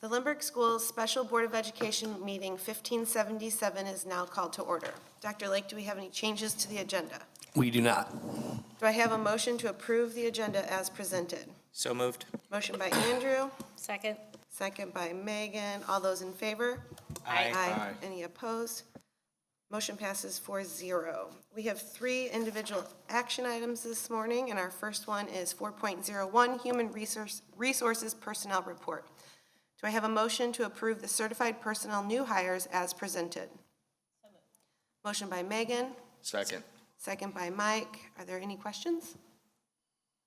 The Lindbergh Schools Special Board of Education meeting 1577 is now called to order. Dr. Lake, do we have any changes to the agenda? We do not. Do I have a motion to approve the agenda as presented? So moved. Motion by Andrew, Second. second by Megan. All those in favor? Aye. Any opposed? Motion passes 4-0. We have 3 individual action items this morning, and our first one is 4.01, Human Resources Personnel Report. Do I have a motion to approve the certified personnel new hires as presented? Motion by Megan, Second. second by Mike. Are there any questions?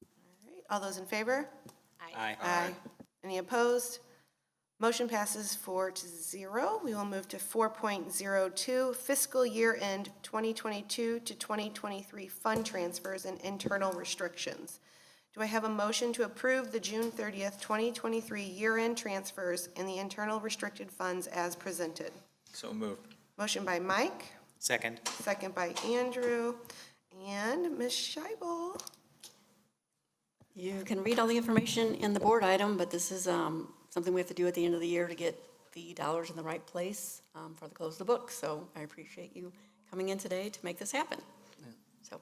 All right, all those in favor? Aye. Any opposed? Motion passes 4-0. We will move to 4.02, fiscal year end 2022 to 2023 fund transfers and internal restrictions. Do I have a motion to approve the June 30th, 2023 year-end transfers and the internal restricted funds as presented? So moved. Motion by Mike, Second. second by Andrew, and Ms. Scheibel. You can read all the information in the board item, but this is something we have to do at the end of the year to get the dollars in the right place for the close of the book. So I appreciate you coming in today to make this happen. So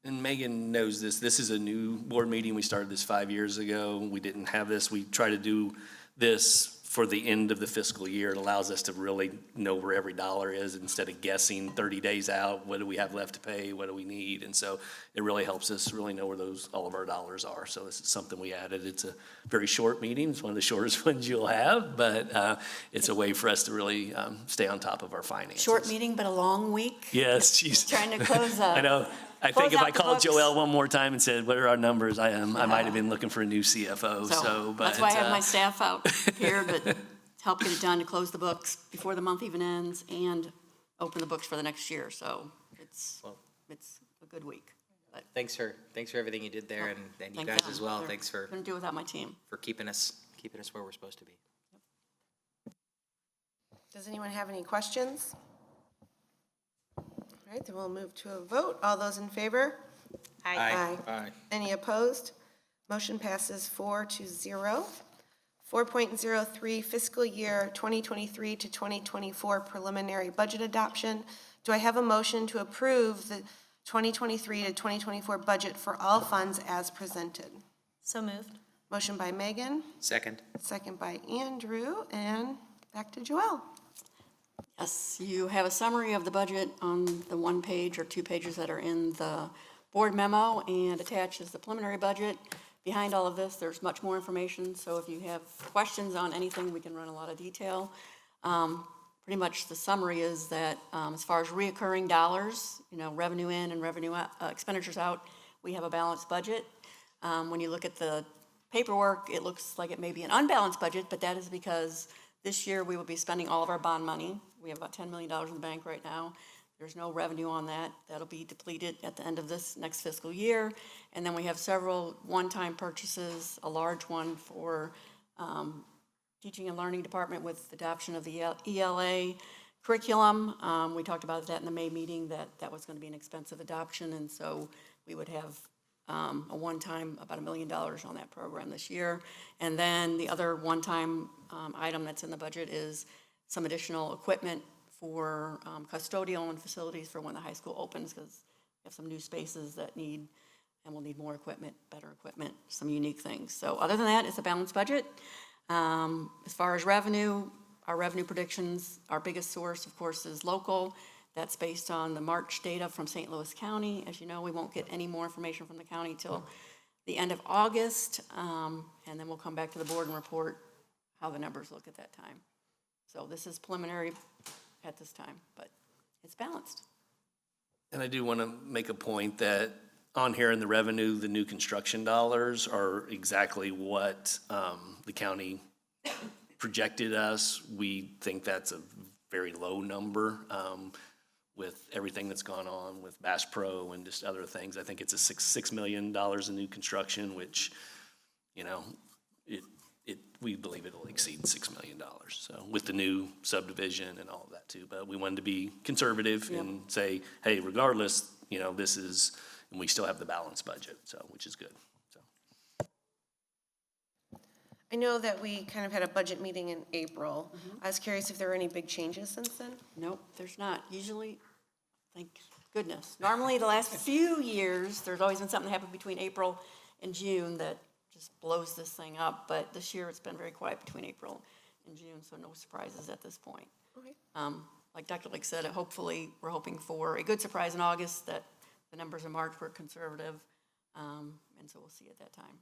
And Megan knows this. This is a new board meeting. We started this 5 years ago. We didn't have this. We try to do this for the end of the fiscal year. It allows us to really know where every dollar is instead of guessing 30 days out. What do we have left to pay? What do we need? And so it really helps us really know where all of our dollars are. So this is something we added. It's a very short meeting. It's one of the shortest ones you'll have, but it's a way for us to really stay on top of our finances. short meeting, but a long week. Yes, she's Trying to close up. I know. I Close think if out I the called books. Joelle one more time and said, what are our numbers? I might have been looking for a new CFO, so. But that's why I have my staff out here to help get it done, to close the books before the month even ends and open the books for the next year. So it's a good week. But Thanks for everything you did there, and you thank guys them. as well. They're- Thanks for Couldn't do it without my team. keeping us where we're supposed to be. Does anyone have any questions? All right, then we'll move to a vote. All those in favor? Aye. Any opposed? Motion passes 4-0. 4.03, fiscal year 2023 to 2024 preliminary budget adoption. Do I have a motion to approve the 2023 to 2024 budget for all funds as presented? So moved. Motion by Megan, Second. second by Andrew, and back to Joelle. Yes, you have a summary of the budget on the 1 page or 2 pages that are in the board memo, and attached is the preliminary budget. Behind all of this, there's much more information, so if you have questions on anything, we can run a lot of detail. Pretty much the summary is that as far as reoccurring dollars, revenue in and revenue out, expenditures out, we have a balanced budget. When you look at the paperwork, it looks like it may be an unbalanced budget, but that is because this year we will be spending all of our bond money. We have about $10 million in the bank right now. There's no revenue on that. That'll be depleted at the end of this next fiscal year. And then we have several one-time purchases, a large one for teaching and learning department with adoption of the ELA curriculum. We talked about that in the May meeting, that was going to be an expensive adoption, and so we would have a one-time, about $1 million on that program this year. And then the other one-time item that's in the budget is some additional equipment for custodial and facilities for when the high school opens, because we have some new spaces that we'll need more equipment, better equipment, some unique things. So other than that, it's a balanced budget. As far as revenue, our revenue predictions, our biggest source, of course, is local. That's based on the March data from St. Louis County. As you know, we won't get any more information from the county till the end of August, and then we'll come back to the board and report how the numbers look at that time. So this is preliminary at this time, but it's balanced. And I do want to make a point that on here in the revenue, the new construction dollars are exactly what the county projected us. We think that's a very low number with everything that's gone on with Bass Pro and just other things. I think it's a $6 million in new construction, which, we believe it'll exceed $6 million. So with the new subdivision and all of that too, but we wanted to be conservative and say, hey, regardless, this is, and we still have the balanced budget, so, which is good. So I know that we kind of had a budget meeting in April. I was curious if there were any big changes since then? Nope, there's not. Usually, thank goodness. Normally, the last few years, there's always been something that happened between April and June that just blows this thing up. But this year, it's been very quiet between April and June, so no surprises at this point. Okay. Like Dr. Lake said, hopefully, we're hoping for a good surprise in August, that the numbers in March were conservative, and so we'll see at that time.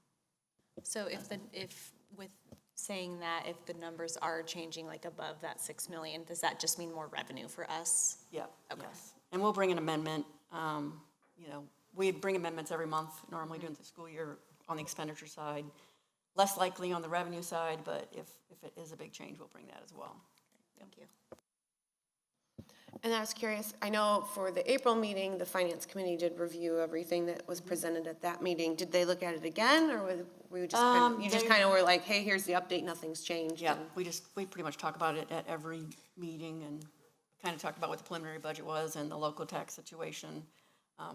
So if with saying that, if the numbers are changing like above that 6 million, does that just mean more revenue for us? Yeah, Okay. yes. And we'll bring an amendment. You know, we bring amendments every month, normally during the school year on the expenditure side. Less likely on the revenue side, but if it is a big change, we'll bring that as well. Thank you. And I was curious, I know for the April meeting, the Finance Committee did review everything that was presented at that meeting. Did they look at it again, or were we just kind of, you just They- kind of were like, hey, here's the update, nothing's changed? Yeah, and- we pretty much talk about it at every meeting and kind of talked about what the preliminary budget was and the local tax situation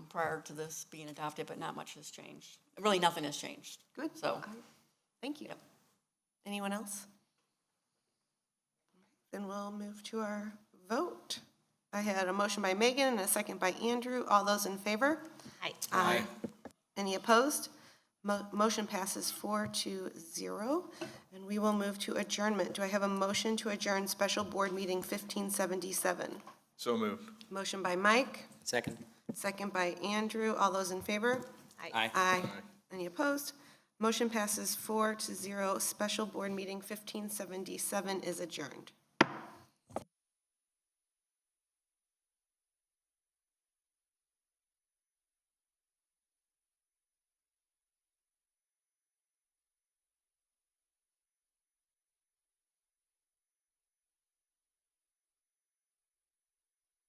prior to this being adopted, but not much has changed. Really, nothing has changed. Good. So, Thank you. Yep. Anyone else? Then we'll move to our vote. I had a motion by Megan and a second by Andrew. All those in favor? Hi. Aye. Any opposed? Motion passes 4-0, and we will move to adjournment. Do I have a motion to adjourn special board meeting 1577? So moved. Motion by Mike, Second? second by Andrew. All those in favor? Aye. Aye. Any opposed? Motion passes 4-0. Special board meeting 1577 is adjourned.